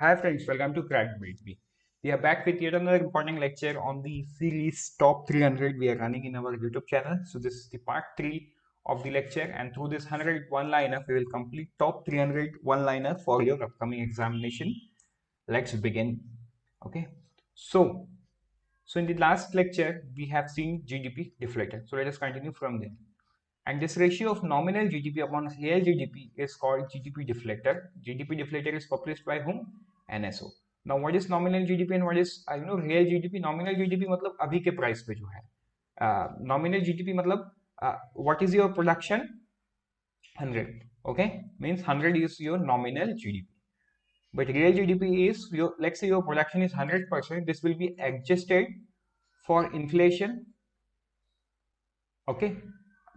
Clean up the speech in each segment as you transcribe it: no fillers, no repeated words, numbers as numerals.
Hi friends, welcome to Crack Grade B. We are back with yet another important lecture on the series Top 300 we are running in our YouTube channel. So this is the part 3 of the lecture, and through this 100 one-liner we will complete top 300 one-liner for your upcoming examination. Let's begin. Okay. So in the last lecture we have seen GDP deflated. So let us continue from there. And this ratio of nominal GDP upon real GDP is called GDP deflator. GDP deflator is published by whom? NSO. Now what is nominal GDP and what is real GDP? Nominal GDP मतलब अभी के price पे जो है. Nominal GDP मतलब what is your production? 100. Okay, means 100 is your nominal GDP. But real GDP is your, let's say your production is 100%. This will be adjusted for inflation. Okay,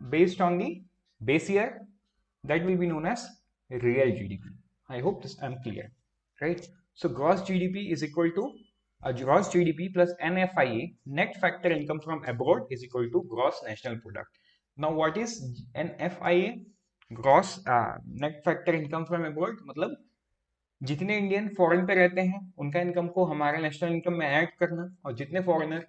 based on the base year, that will be known as real GDP. I hope this I'm clear, right? So gross GDP is equal to gross GDP plus NFIA, net factor income from abroad, is equal to gross national product. Now what is NFIA? Gross net factor income from abroad मतलब जितने Indian foreign पे रहते हैं उनका income को हमारे national income में add करना, और जितने फॉरेनर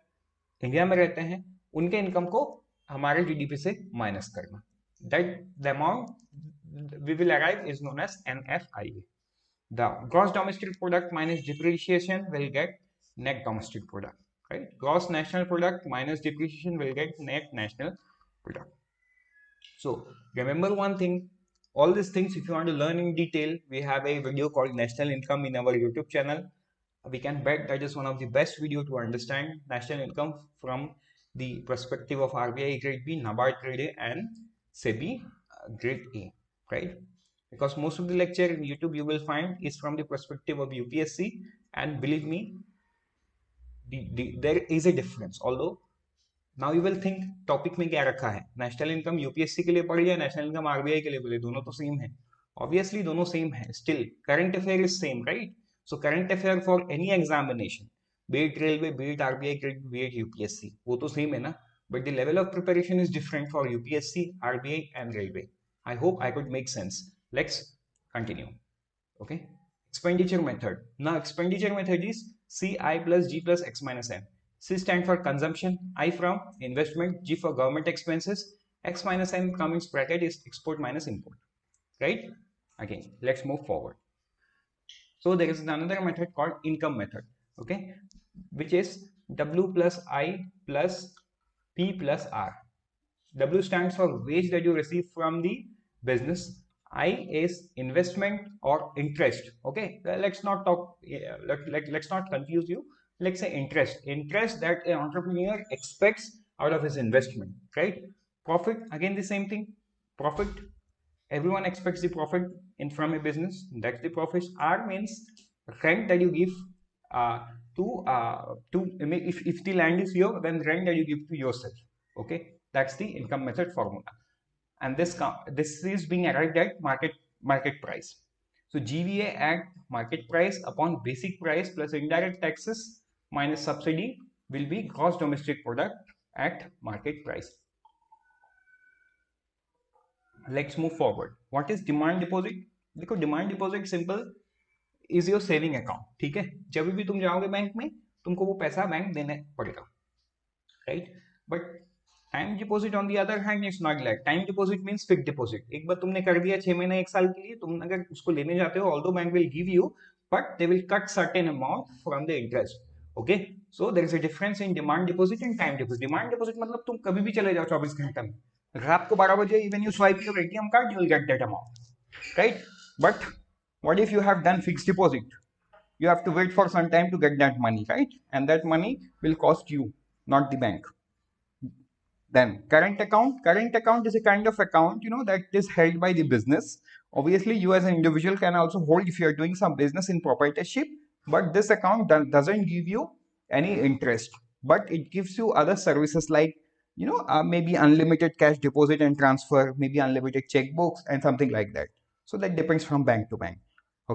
इंडिया में रहते हैं उनके इनकम को हमारे जीडीपी से माइनस करना. That the amount we will arrive is known as NFIA. The gross domestic product minus depreciation will get net domestic product, right? Gross national product minus depreciation will get net national product. So remember one thing, all these things if you want to learn in detail, we have a video called national income in our YouTube channel. We can bet that is one of the best video to understand national income from the perspective of RBI Grade B, NABARD Grade A and SEBI Grade A, right? Because most of the lecture in YouTube you will find is from the perspective of UPSC, and believe me, there is a difference. Although now you will think topic में क्या रखा है, national income UPSC के लिए पढ़ या national income RBI के लिए पढ़े, दोनों तो सेम है. ऑब्वियसली दोनों सेम है. Still current affair is same, right? So current affair for any examination, B it railway, B it RBI grade, B it UPSC, वो तो सेम है ना, but the level of preparation is different for UPSC, RBI and railway. I hope I could make sense. Let's continue. Okay, expenditure method. Now expenditure method is CI plus G plus X minus M. C stand for consumption, I from investment, G for government expenses, X minus M coming bracket is export minus import, right? Again, let's move forward. So there is another method called income method, okay, which is W plus I plus P plus R. W stands for wage that you receive from the business. I is investment or interest. Okay, let's not talk, let's not confuse you. Let's say interest that an entrepreneur expects out of his investment, right? Profit, again the same thing. Profit, everyone expects the profit in from a business, that's the profit. R means rent that you give to if the land is your, then rent that you give to yourself. Okay, that's the income method formula. And this is being arrived at market price. So GVA at market price upon basic price plus indirect taxes minus subsidy will be gross domestic product at market price. Let's move forward. What is demand deposit? देखो demand deposit simple is your saving account, ठीक है? जब भी तुम जाओगे bank में तुमको वो पैसा बैंक देने पड़ेगा, right? But time deposit on the other hand it's not like. Time deposit means fixed deposit. एक बार तुमने कर दिया 6 महीने 1 साल के लिए, तुम अगर उसको लेने जाते हो, although bank will give you, but they will cut certain amount from the interest. Okay, so there is a difference in demand deposit and time deposit. Demand deposit मतलब तुम कभी भी चले जाओ 24 घंटे में, रात को 12 बजे even you swipe your ATM card, you will get that amount, right? But what if you have done fixed deposit? You have to wait for some time to get that money, right? And that money will cost you, not the bank. Then current account is a kind of account, that is held by the business. Obviously you as an individual can also hold if you are doing some business in proprietorship, but this account doesn't give you any interest, but it gives you other services like maybe unlimited cash deposit and transfer, maybe unlimited checkbooks and something like that. So that depends from bank to bank.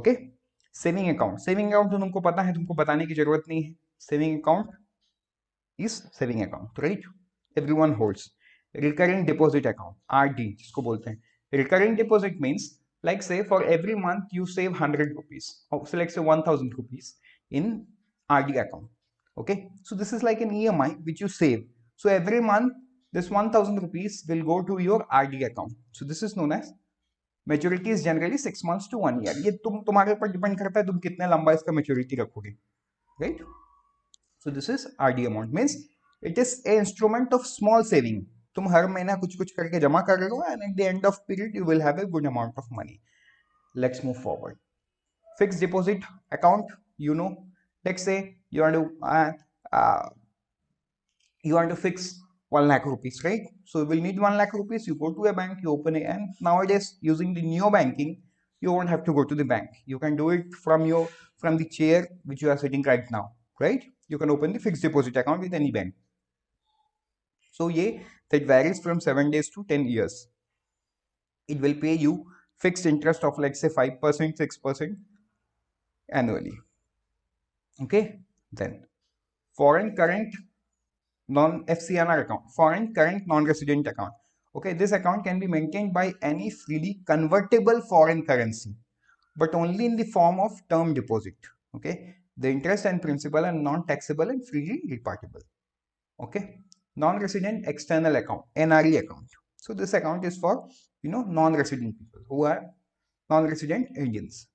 Okay, saving account तो तुमको पता है, तुमको बताने की जरूरत नहीं है. Saving account is saving account, right? Everyone holds. Recurring deposit account, RD जिसको बोलते हैं. Recurring deposit means Like say for every month you save 100 rupees, or so let's say 1000 rupees in RD account. Okay, so this is like an EMI which you save. So every month this 1000 rupees will go to your RD account. So this is known as maturity is generally 6 months to 1 year. ये तुम्हारे ऊपर depend करता है तुम कितने लंबा इसका maturity रखोगे, right? So this is RD amount, means it is a instrument of small saving. तुम हर महीना कुछ कुछ करके जमा कर रहे हो and at the end of period you will have a good amount of money. Let's move forward. Fixed deposit account, you know, let's say you want to fix 1 lakh rupees, right? So you will need 1 lakh rupees. You go to a bank, you open it, and nowadays using the neo banking, you won't have to go to the bank. You can do it from the chair which you are sitting right now, right? You can open the fixed deposit account with any bank. So that varies from 7 days to 10 years. It will pay you fixed interest of, let's say, 5%, 6% annually. Okay, then foreign current non-FCNR account, foreign current non-resident account. Okay, this account can be maintained by any freely convertible foreign currency, but only in the form of term deposit. Okay, the interest and principal are non-taxable and freely repartible. Okay, non-resident external account, NRE account. So this account is for non-resident people who are non-resident Indians.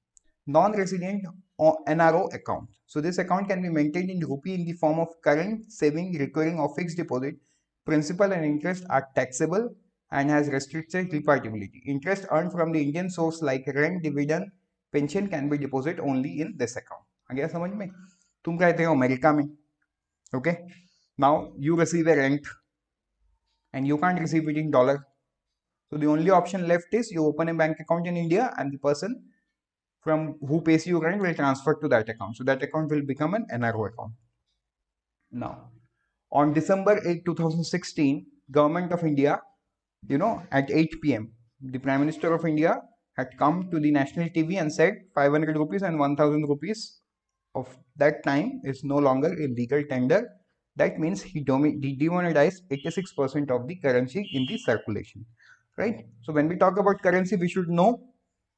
Non-resident NRO account. So this account can be maintained in rupee in the form of current, saving, recurring or fixed deposit. Principal and interest are taxable and has restricted repartibility. Interest earned from the Indian source like rent, dividend, pension can be deposited only in this account. आ गया समझ में? तुम रहते हो America में, okay? Now you receive a rent and you can't receive it in dollar. So the only option left is you open a bank account in India and the person from who pays you rent will transfer to that account. So that account will become an NRO account. Now, on December 8, 2016, Government of India, at 8 p.m., the Prime Minister of India had come to the national TV and said 500 rupees and 1000 rupees of that time is no longer a legal tender. That means he demonetized 86% of the currency in the circulation, right? So when we talk about currency, we should know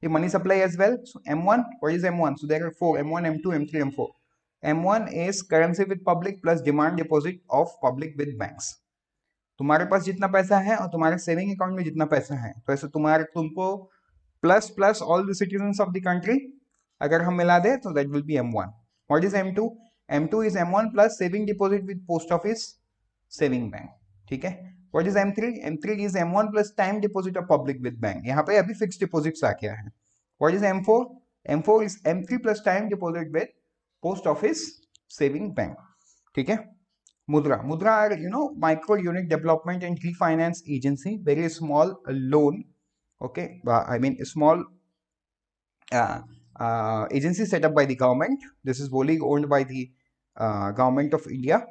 the money supply as well. So M1, what is M1? So there are 4, M1, M2, M3, M4. M1 is currency with public plus demand deposit of public with banks. तुम्हारे पास जितना पैसा है और तुम्हारे saving account में जितना पैसा है, तो ऐसे तुमको plus all the citizens of the country अगर हम मिला दे तो that will be M1. What is M2? M2 is M1 plus saving deposit with post office saving bank. ठीक है. What is M3? M3 is M1 plus time deposit of public with bank. यहाँ पे अभी fixed deposits आ गया है. What is M4? M4 is M3 plus time deposit with post office saving bank. ठीक है. Mudra are micro unit development and refinance agency, very small loan. Okay, I mean a small agency set up by the government. This is wholly owned by the government of India,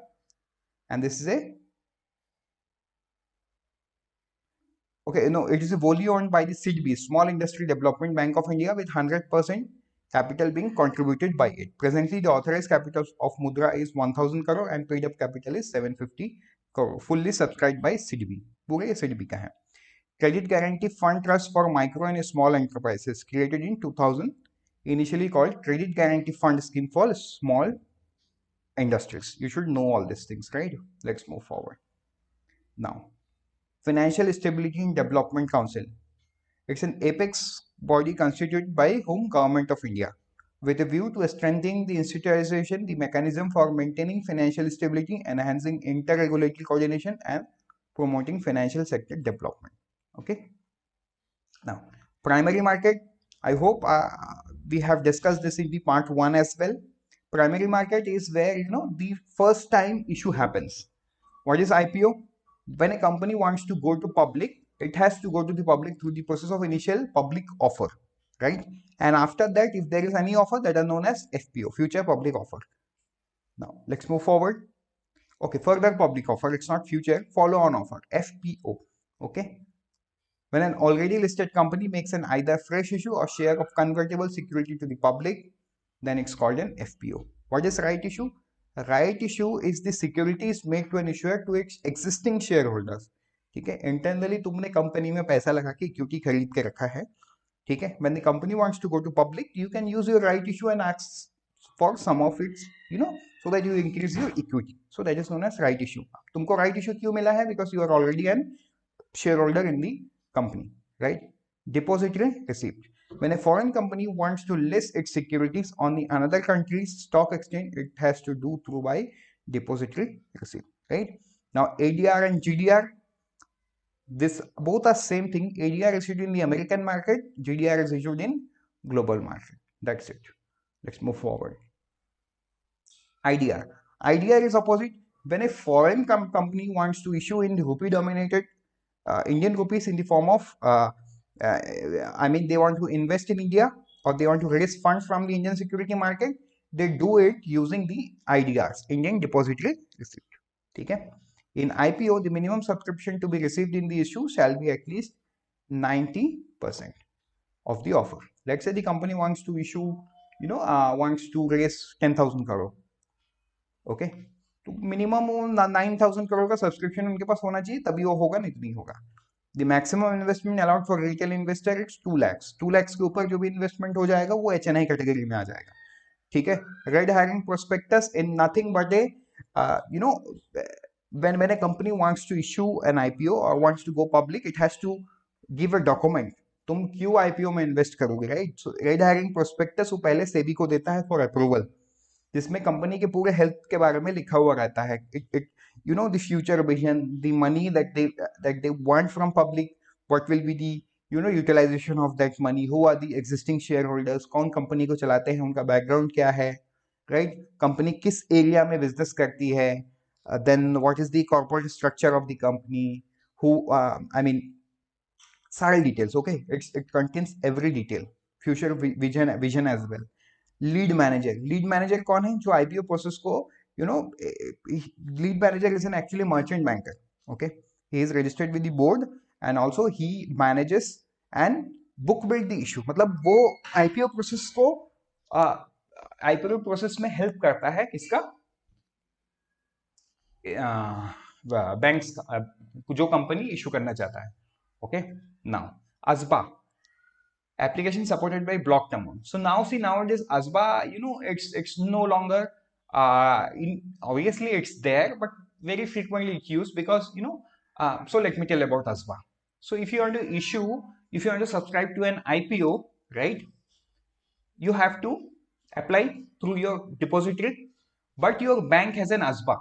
and this is it is wholly owned by the SEBI, Small Industry Development Bank of India, with 100% capital being contributed by it. Presently, the authorized capital of Mudra is 1000 crore and paid up capital is 750 crore. Fully subscribed by SEBI. पूरे SEBI का है. Credit Guarantee Fund Trust for Micro and Small Enterprises, created in 2000, initially called Credit Guarantee Fund Scheme for Small Industries. You should know all these things, right? Let's move forward. Now, Financial Stability and Development Council. It's an apex body constituted by whom? Government of India, with a view to strengthening the institutionalization, the mechanism for maintaining financial stability, enhancing inter-regulatory coordination, and promoting financial sector development. Okay. Now, primary market. I hope we have discussed this in the part 1 as well. Primary market is where the first time issue happens. What is IPO? When a company wants to go to public, it has to go to the public through the process of initial public offer, right? And after that, if there is any offer, that are known as FPO, future public offer. Now, let's move forward. Okay, further public offer, it's not future, follow-on offer, FPO. Okay. When an already listed company makes an either fresh issue or share of convertible security to the public, then it's called an FPO. What is right issue? Right issue is the securities made to an issuer to its existing shareholders. ठीक है, internally तुमने company में पैसा लगा के equity खरीद के रखा है, ठीक है, when the company wants to go to public, you can use your right issue and ask for some of its, so that you increase your equity. So that is known as right issue. तुमको right issue क्यों मिला है? Because you are already an shareholder in the company, right? Depository receipt. When a foreign company wants to list its securities on the another country's stock exchange, it has to do through by depository receipt, right? Now ADR and GDR, this both are same thing. ADR is issued in the American market, GDR is issued in global market. That's it. Let's move forward. IDR. IDR is opposite. When a foreign company wants to issue in rupee dominated Indian rupees in the form of they want to invest in India, or they want to raise funds from the Indian security market, they do it using the IDRs, Indian Depository Receipt. Okay? In IPO, the minimum subscription to be received in the issue shall be at least 90% of the offer. Let's say the company wants to issue, wants to raise 10,000 crore. Okay, तो minimum 9,000 crore का subscription उनके पास होना चाहिए, तभी वो होगा, नहीं तो नहीं होगा. The maximum investment allowed for retail investor it's 2 lakh. 2 lakh के ऊपर जो भी इन्वेस्टमेंट हो जाएगा वो एचएनआई कैटेगरी में आ जाएगा. ठीक है. Red herring prospectus in nothing but A when a company wants to issue an IPO or wants to go public, it has to give a document. तुम क्यों IPO में इन्वेस्ट करोगे, राइट? सो red herring prospectus वो पहले सेबी को देता है for approval, जिसमें कंपनी के पूरे हेल्थ के बारे में लिखा हुआ रहता है. It the future vision, the money that they want from public, what will be the utilization of that money, who are the existing share holders, कौन कंपनी को चलाते हैं, उनका बैकग्राउंड क्या है, राइट? कंपनी किस एरिया में बिजनेस करती है, then what is the corporate structure of the company, हु सारे details. Okay, it contains every detail, future vision as well. Lead manager कौन है? जो आईपीओ प्रोसेस को lead manager is an actually merchant banker. Okay, he is registered with the board and also he manages and book build the issue. मतलब वो IPO process को IPO process में help करता है. किसका? बैंक्स, जो company issue करना चाहता है. Okay, now ASBA, application supported by block term. So now see, nowadays ASBA, it's no longer obviously it's there, but very frequently it's used because so let me tell about ASBA. So if you want to subscribe to an IPO, right, you have to apply through your depository, but your bank has an ASBA.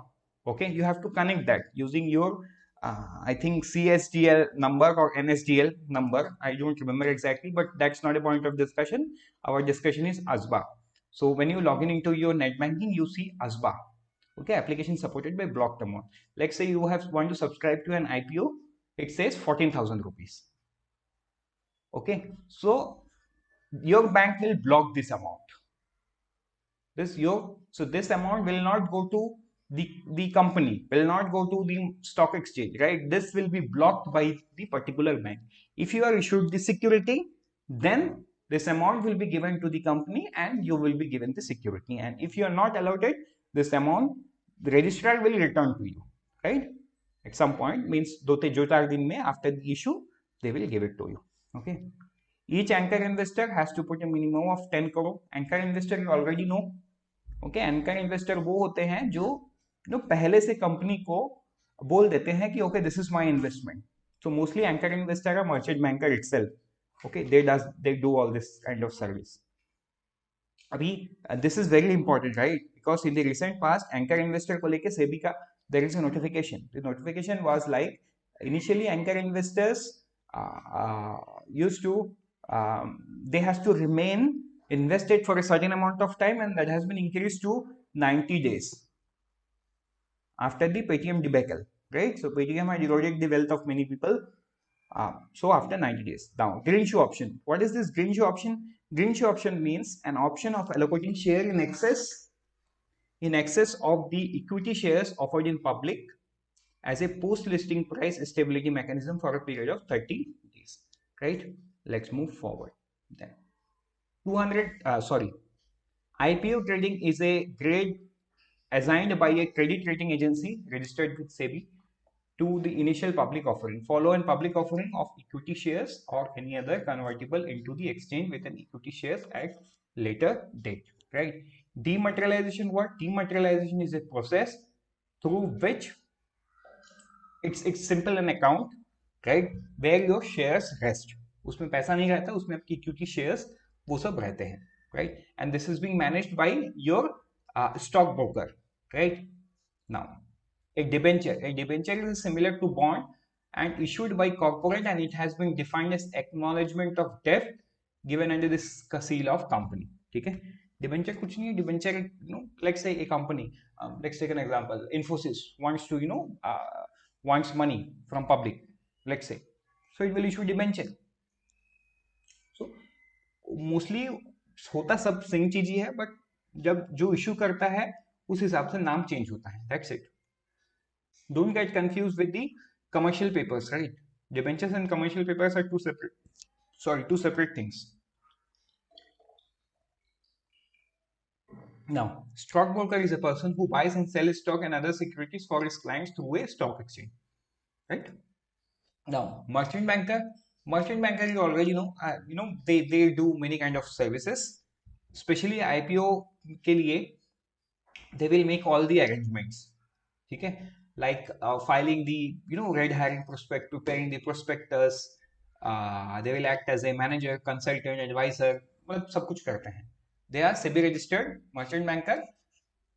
Okay, you have to connect that using your I think CSDL number or NSDL number. I don't remember exactly, but that's not a point of discussion. Our discussion is ASBA. So when you log in into your net banking, you see ASBA. Okay, application supported by block term. Let's say you want to subscribe to an IPO. It says 14,000 rupees. Okay, so your bank will block this amount. So this amount will not go to the company, will not go to the stock exchange, right? This will be blocked by the particular bank. If you are issued the security, then this amount will be given to the company and you will be given the security. And if you are not allotted this amount, the registrar will return to you, right? At some point, means 2-4 दिन में after the issue, they will give it to you. Okay, each anchor investor has to put a minimum of 10 crore. Anchor investor you already know. Okay, anchor investor वो होते हैं जो पहले से company को बोल देते हैं कि okay this is my investment. So mostly anchor investor का merchant banker itself. Okay, they do all this kind of service. अभी this is very important, right? Because in the recent past anchor investor को लेके सेबी का there is a notification. The notification was like initially anchor investors used to they has to remain invested for a certain amount of time, and that has been increased to 90 days after the Paytm debacle, right? So Paytm had eroded the wealth of many people. So after 90 days. Now, green shoe option. What is this green shoe option? Green shoe option means an option of allocating share in excess of the equity shares offered in public as a post-listing price stability mechanism for a period of 30 days, right? Let's move forward. Then IPO trading is a grade assigned by a credit rating agency registered with SEBI. to the initial public offering, follow an public offering of equity shares or any other convertible into the exchange with an equity shares at later date, right? Dematerialization, what? Dematerialization is a process through which it's simple an account, right, where your shares rest. उसमें पैसा नहीं रहता, उसमें आपकी equity shares वो सब रहते हैं, right? And this is being managed by your stock broker, right? Now, a debenture is similar to bond and issued by corporate, and it has been defined as acknowledgement of debt given under this seal of company. ठीक है? Debenture कुछ नहीं है. Debenture, let's say a company, let's take an example. Infosys wants to, wants money from public, let's say, so it will issue debenture. So mostly होता सब same चीज ही है, but जब जो इश्यू करता है उस हिसाब से नाम चेंज होता है. That's it. Don't get confused with the commercial papers, right? Debentures and commercial papers are two separate things. Now, stockbroker is a person who buys and sells stock and other securities for his clients through a stock exchange, right? Now, merchant banker you already know, they do many kind of services, especially IPO के लिए they will make all the arrangements, ठीक है, like filing the red herring prospect, preparing the prospectus, they will act as a manager, consultant, advisor, मतलब सब कुछ करते हैं. They are SEBI registered merchant banker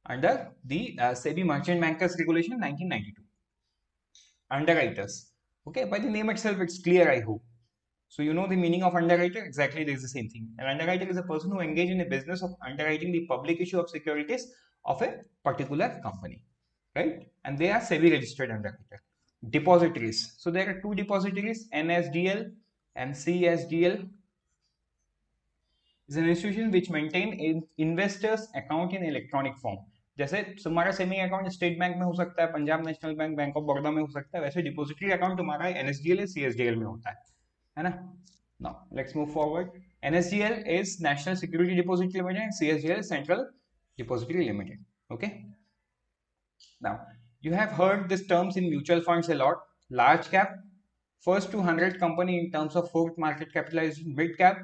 under the SEBI Merchant Bankers Regulation 1992. Underwriters, okay, by the name itself it's clear, I hope. So you know the meaning of underwriter. Exactly, there is the same thing. An underwriter is a person who engages in a business of underwriting the public issue of securities of a particular company, right? And they are SEBI registered underwriter. Depositories, so there are two depositories, NSDL and CSDL. is an institution which maintain investors account in electronic form. जैसे तुम्हारा saving account state bank में हो सकता है, Punjab national bank, bank of Baroda में हो सकता है, वैसे डिपॉजिटरी अकाउंट तुम्हारा एनएसडीएल सीएसडीएल में होता है ना. Now let's move forward. NSDL is National Security Depository Limited and CSDL is Central Depository Limited. Okay. Now you have heard these terms in mutual funds a lot. Large cap, first to 100 company in terms of float market capitalization. Mid cap,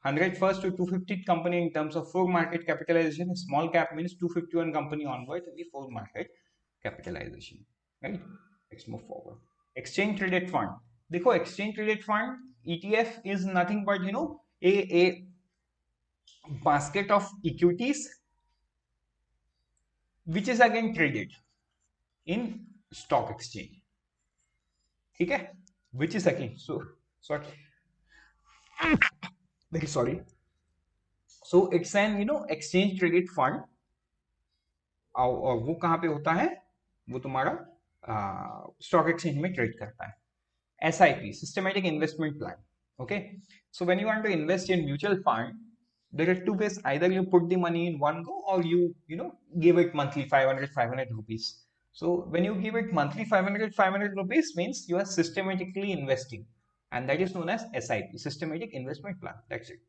100 first to 250 company in terms of floor market capitalization. Small cap means 251 company onwards in the floor market capitalization, right? Let's move forward. Exchange traded fund. देखो, exchange traded fund ETF is nothing but a basket of equities which is again traded in stock exchange. ठीक है? Which is again very sorry. So it's an exchange traded fund. और वो कहाँ पे होता है? वो तुम्हारा स्टॉक एक्सचेंज में ट्रेड करता है. SIP, systematic investment plan. Okay, so when you want to invest in mutual fund, there are two ways. Either you put the money in one go, or you give it monthly 500 rupees. So when you give it monthly 500 rupees means you are systematically investing, and that is known as SIP, systematic investment plan. That's it.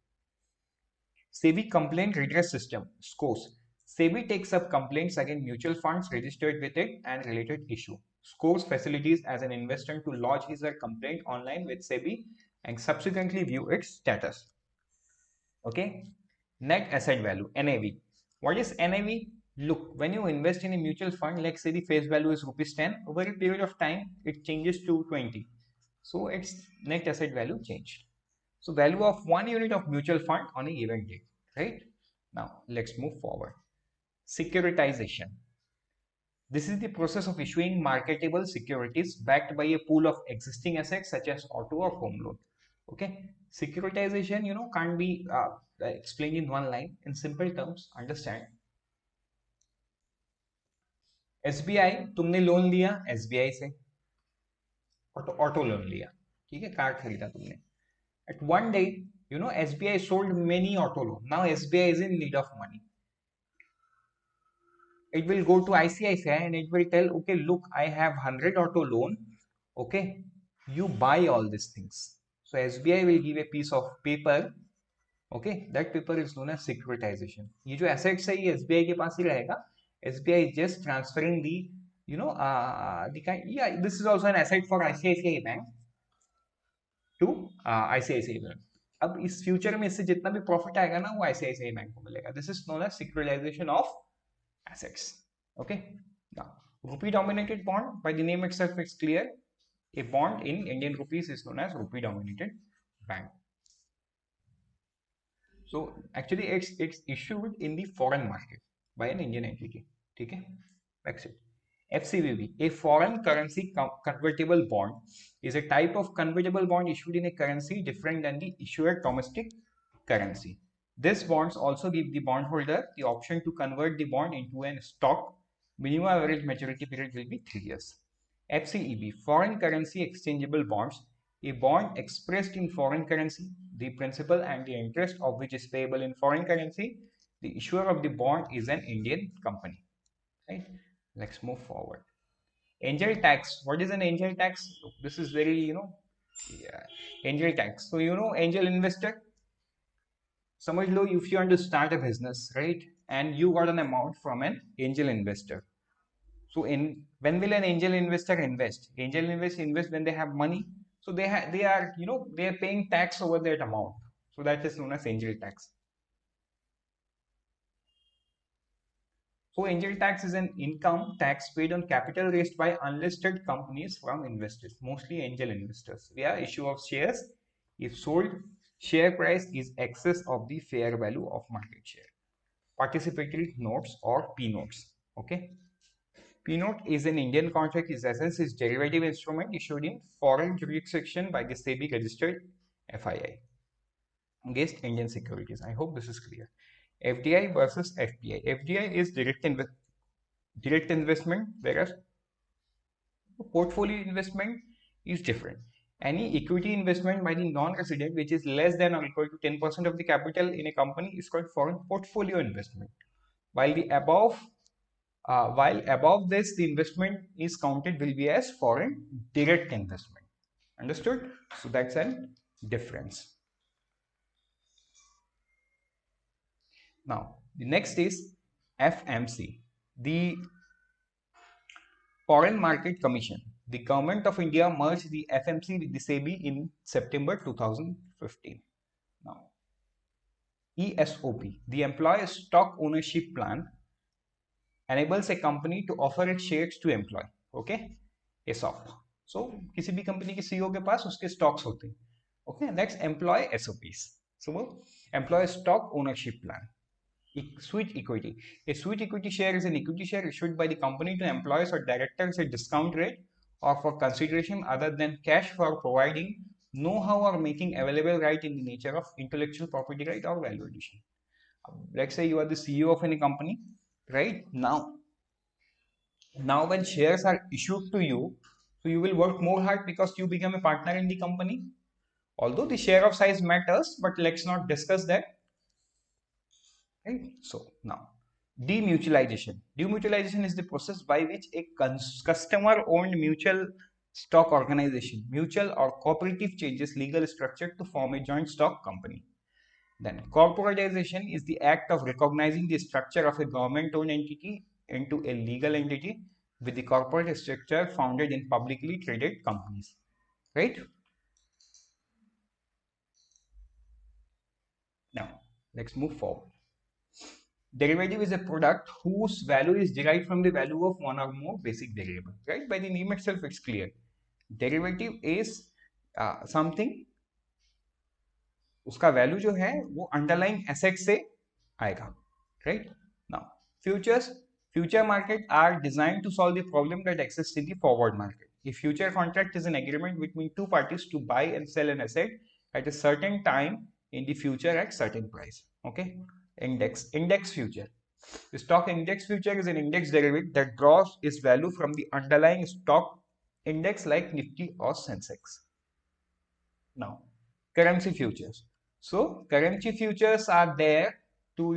SEBI complaint redress system, SCORS. SEBI takes up complaints against mutual funds registered with it and related issue. SCORS facilities as an investor to lodge his or complaint online with SEBI and subsequently view its status. Okay. Net asset value, NAV. What is NAV? Look, when you invest in a mutual fund, like say the face value is ₹10, over a period of time it changes to 20. So its net asset value changed. So value of 1 unit of mutual fund on a given date, right? Now let's move forward. Securitization. This is the process of issuing marketable securities backed by a pool of existing assets such as auto or home loan. Okay, securitization can't be explained in one line. In simple terms, understand. SBI, तुमने loan लिया SBI से, auto loan लिया, ठीक है, car खरीदा तुमने. At one day, SBI sold many auto loans. Now SBI is in need of money. It will go to ICICI and it will tell, okay, look, I have 100 auto loan. Okay, you buy all these things. So SBI will give a piece of paper. Okay, that paper is known as securitization. ये जो assets है ये SBI के पास ही रहेगा. SBI is just transferring the this is also an asset for ICICI Bank to ICICI Bank. अब इस future में इससे जितना भी प्रॉफिट आएगा ना वो ICICI बैंक को मिलेगा. This is known as securitisation of assets. Okay. Now, rupee dominated bond, by the name itself it's clear. A bond in Indian rupees is known as rupee dominated bank. So actually it's issued in the foreign market by an Indian entity. Okay, that's it. FCBB, a foreign currency convertible bond, is a type of convertible bond issued in a currency different than the issued domestic currency. These bonds also give the bondholder the option to convert the bond into a stock. Minimum average maturity period will be 3 years. FCEB, foreign currency exchangeable bonds, a bond expressed in foreign currency, the principal and the interest of which is payable in foreign currency. The issuer of the bond is an Indian company. Right? Let's move forward. Angel tax. What is an angel tax? This is very, angel tax. So, angel investor. समझ लो, if you want to start a business, right, and you got an amount from an angel investor. So when will an angel investor invest? Angel invest when they have money. So they are paying tax over that amount. So that is known as angel tax. So angel tax is an income tax paid on capital raised by unlisted companies from investors, mostly angel investors, via issue of shares if sold share price is excess of the fair value of market share. Participatory notes or P notes. Okay. P note is an Indian contract. Its essence is derivative instrument issued in foreign jurisdiction by the SEBI registered FII against Indian securities. I hope this is clear. FDI versus FPI. FDI is direct investment, whereas portfolio investment is different. Any equity investment by the non-resident which is less than or equal to 10% of the capital in a company is called foreign portfolio investment. While above this, the investment is counted will be as foreign direct investment. Understood? So that's a difference. Now, the next is FMC, the Foreign Market Commission. The Government of India merged the FMC with the SEBI in September 2015. Now, ESOP, the Employee Stock Ownership Plan, enables a company to offer its shares to employee. Okay, ESOP. So, किसी भी company के CEO के पास उसके stocks होते हैं. Okay, that's employee SOPs. So, Employee Stock Ownership Plan. Switch equity. A switch equity share is an equity share issued by the company to employees or directors at discount rate or for consideration other than cash for providing know-how or making available right in the nature of intellectual property right or value addition. Let's say you are the CEO of any company, right? Now when shares are issued to you, so you will work more hard because you become a partner in the company. Although the share of size matters, but let's not discuss that. Right? So now, demutualization. Demutualization is the process by which a customer-owned mutual stock organization, mutual or cooperative changes legal structure to form a joint stock company. Then corporatization is the act of recognizing the structure of a government-owned entity into a legal entity with the corporate structure founded in publicly traded companies. Right? Now, let's move forward. Derivative is a product whose value is derived from the value of one or more basic variable. Right? By the name itself, it's clear. Derivative is something, उसका value जो है वो underlying asset से आएगा. Right? Now, future market are designed to solve the problem that exists in the forward market. A future contract is an agreement between two parties to buy and sell an asset at a certain time in the future at certain price. Okay. Index future. The stock index future is an index derivative that draws its value from the underlying stock index like Nifty or Sensex. Now, currency futures. So, currency futures are there to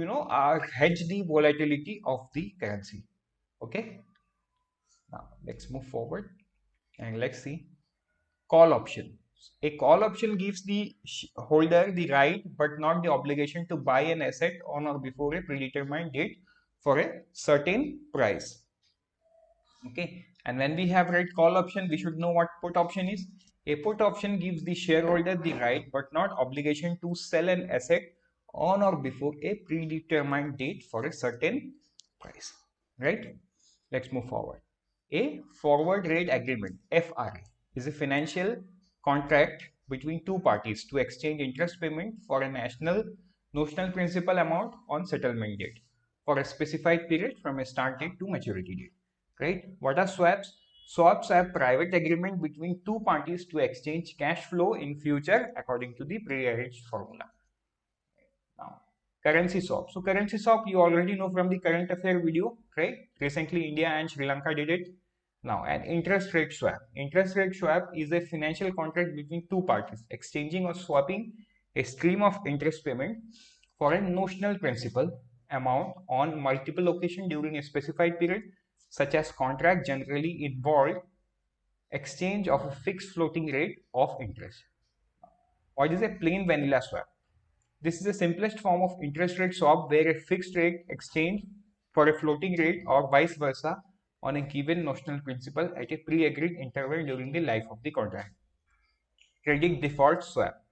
hedge the volatility of the currency. Okay. Now, let's move forward and let's see call option. A call option gives the holder the right but not the obligation to buy an asset on or before a predetermined date for a certain price. Okay, and when we have read call option, we should know what put option is. A put option gives the shareholder the right but not obligation to sell an asset on or before a predetermined date for a certain price, right? Let's move forward. A forward rate agreement, FRA, is a financial contract between two parties to exchange interest payment for a notional principal amount on settlement date for a specified period from a start date to maturity date, right? What are swaps? Swaps are private agreement between two parties to exchange cash flow in future according to the pre-arranged formula. Now, currency swap. So currency swap you already know from the current affair video, right? Recently India and Sri Lanka did it. Now, an interest rate swap. Interest rate swap is a financial contract between two parties exchanging or swapping a stream of interest payment for a notional principal amount on multiple occasions during a specified period. Such as contract generally involve exchange of a fixed floating rate of interest. What is a plain vanilla swap? This is the simplest form of interest rate swap where a fixed rate exchange for a floating rate or vice versa on a given notional principal at a pre-agreed interval during the life of the contract. Credit default swap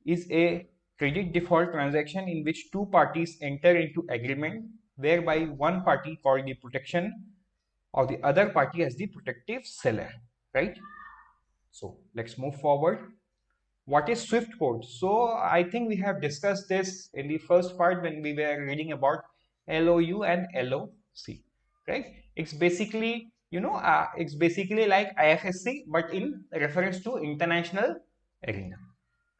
is a credit default transaction in which two parties enter into agreement whereby one party called the protection or the other party as the protective seller, right? So let's move forward. What is Swift code? So I think we have discussed this in the first part when we were reading about LOU and LOC, right? It's basically, it's basically like IFSC, but in reference to international arena,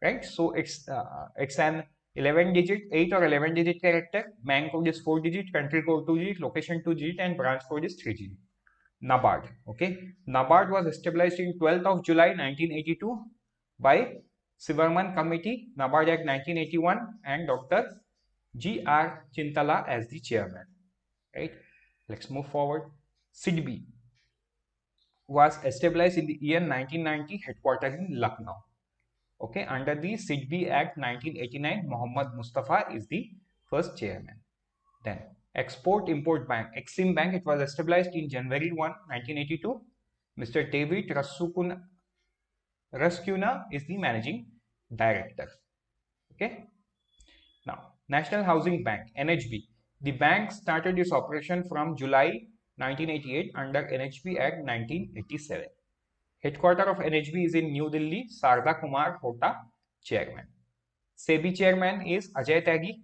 right? So it's an 11-digit, 8 or 11-digit character. Bank code is 4-digit, country code 2-digit, location 2-digit, and branch code is 3-digit. NABARD, okay? NABARD was established in 12th of July 1982 by Sivarman Committee, NABARD Act 1981, and Dr. G.R. Chintala as the chairman, right? Let's move forward. SEBI was established in the year 1990, headquartered in Lucknow. Okay, under the SEBI Act 1989, Muhammad Mustafa is the first chairman. Then Export Import Bank, Exim Bank, it was established in January 1, 1982. Mr. David Rascuna is the managing director. Okay. Now, National Housing Bank, NHB. The bank started its operation from July 1988 under NHB Act 1987. Headquarter of NHB is in New Delhi, Sarda Kumar Hota, chairman. SEBI chairman is Ajay Tyagi,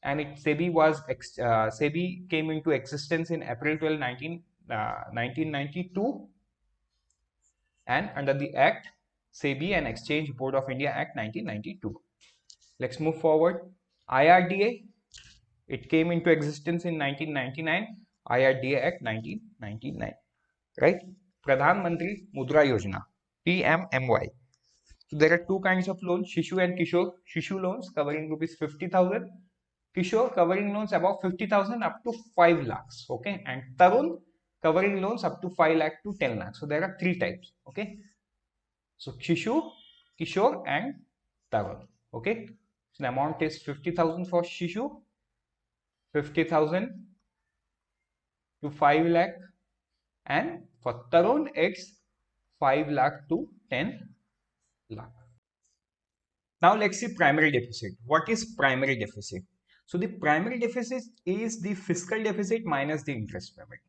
and SEBI came into existence in April 12, 1992, and under the Act, SEBI and Exchange Board of India Act 1992. Let's move forward. IRDA, it came into existence in 1999, IRDA Act 1999, right? Pradhan Mantri Mudra Yojana, PMMY. So there are two kinds of loans, Shishu and Kishore. Shishu loans covering rupees 50,000. Kishore covering loans above 50,000 up to 5 lakhs, okay? And Tarun covering loans up to 5 lakh to 10 lakhs. So there are three types, okay? So Shishu, Kishore and Tarun, okay? So the amount is 50,000 for Shishu, 50,000 to 5 lakh, and for Tarun it's 5 lakh to 10 lakh. Now let's see primary deficit. What is primary deficit? So the primary deficit is the fiscal deficit minus the interest payment,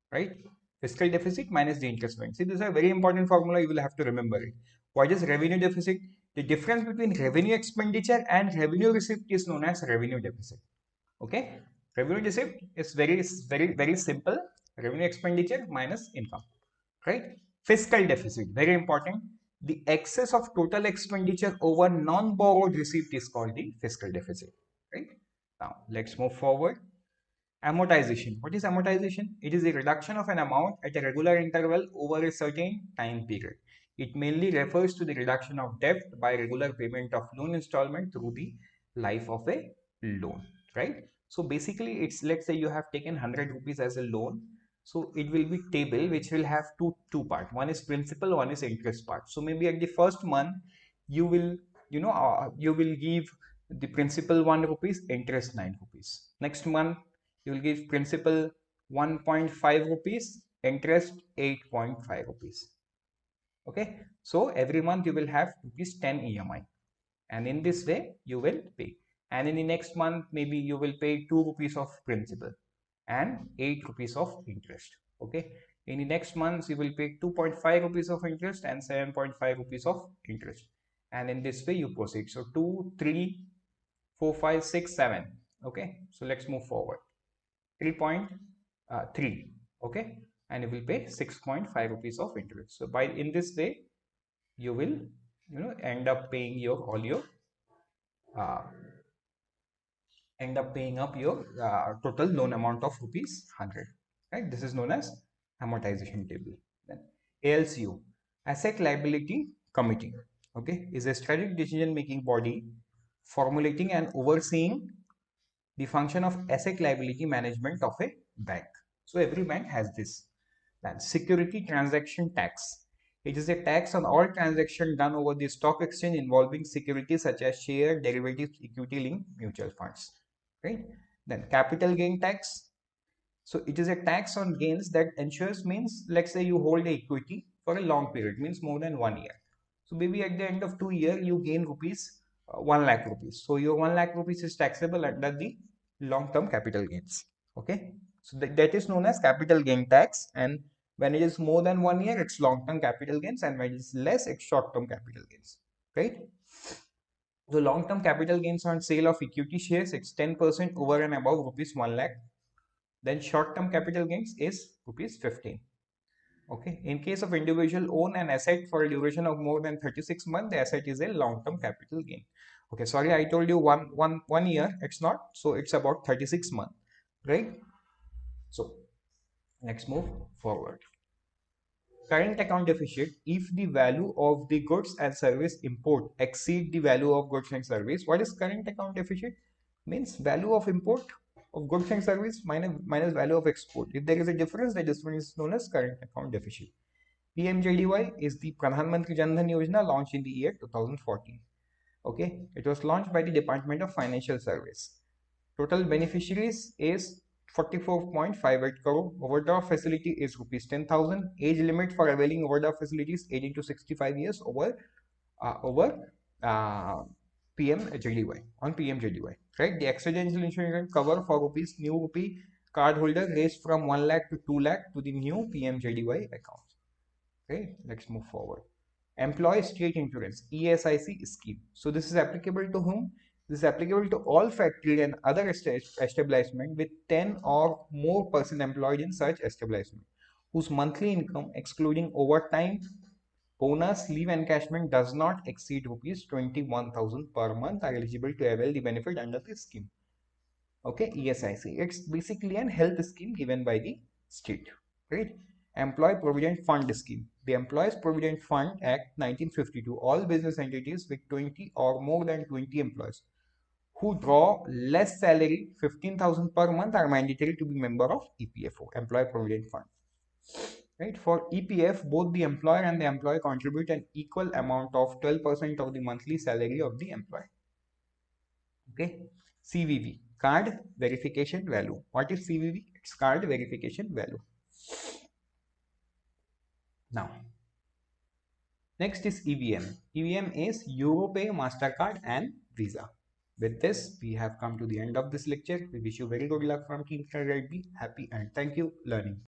right? Fiscal deficit minus the interest payment. See, this is a very important formula. You will have to remember it. What is revenue deficit? The difference between revenue expenditure and revenue receipt is known as revenue deficit. Okay, revenue deficit is very simple. Revenue expenditure minus income, right? Fiscal deficit, very important. The excess of total expenditure over non-borrowed receipt is called the fiscal deficit, right? Now, let's move forward. Amortization. What is amortization? It is the reduction of an amount at a regular interval over a certain time period. It mainly refers to the reduction of debt by regular payment of loan installment through the life of a loan, right? So basically, it's, let's say you have taken 100 rupees as a loan. So it will be table which will have two part. One is principal, one is interest part. So maybe at the first month, you will, you will give the principal 1 rupees, interest 9 rupees. Next month, you will give principal 1.5 rupees, interest 8.5 rupees. Okay, so every month you will have rupees 10 EMI, and in this way you will pay. And in the next month, maybe you will pay 2 rupees of principal and 8 rupees of interest. Okay, in the next months you will pay 2.5 rupees of interest and 7.5 rupees of interest, and in this way you proceed. So 2, 3, 4, 5, 6, 7. Okay, so let's move forward. 3.3. Okay, and you will pay 6.5 rupees of interest. So by in this way you will end up paying your all your uh, end up paying up your total loan amount of rupees 100, right? This is known as amortization table. Then ALCO, asset liability committee, okay, is a strategic decision making body formulating and overseeing the function of asset liability management of a bank. So every bank has this. Then security transaction tax. It is a tax on all transactions done over the stock exchange involving securities such as share, derivatives, equity linked mutual funds. Right? Then capital gain tax. So it is a tax on gains that ensures, means let's say you hold a equity for a long period, means more than 1 year. So maybe at the end of 2 years you gain rupees 1 lakh rupees. So your 1 lakh rupees is taxable under the long-term capital gains. Okay, so that is known as capital gain tax, and when it is more than 1 year it's long-term capital gains, and when it is less it's short-term capital gains, right? So long-term capital gains on sale of equity shares, it's 10% over and above rupees 1 lakh. Then short-term capital gains is rupees 15. Okay, in case of individual own an asset for a duration of more than 36 months, the asset is a long-term capital gain. Okay, sorry, I told you one year, it's not, so it's about 36 months, right? So let's move forward. Current account deficit, if the value of the goods and service import exceed the value of goods and service. What is current account deficit? Means value of import of goods and service minus value of export. If there is a difference, the difference is known as current account deficit. PMJDY is the Pradhan Mantri Jan Dhan Yojana, launched in the year 2014. Okay, it was launched by the Department of Financial Service. Total beneficiaries is 44.58 crore. Overdraft facility is rupees 10,000. Age limit for availing overdraft facilities 18 to 65 years over PMJDY, on PMJDY, right? The accidental insurance cover for new rupee card holder raised from 1 lakh to 2 lakh to the new PMJDY account. Okay, let's move forward. Employee State Insurance, ESIC scheme. So this is applicable to whom? This is applicable to all factory and other establishment with 10 or more person employed in such establishment, whose monthly income excluding overtime, bonus, leave encashment does not exceed rupees 21,000 per month, are eligible to avail the benefit under this scheme. Okay, ESIC. It's basically an health scheme given by the state, right? Employee Provident Fund Scheme. The Employees Provident Fund Act 1952. All business entities with 20 or more than 20 employees who draw less salary 15,000 per month are mandatory to be member of EPFO, Employee Provident Fund. Right? For EPF, both the employer and the employee contribute an equal amount of 12% of the monthly salary of the employee. Okay, CVV, card verification value. What is CVV? It's card verification value. Now, next is EVM. EVM is Europay, MasterCard and Visa. With this, we have come to the end of this lecture. We wish you very good luck from Team Grade B. Happy and thank you learning.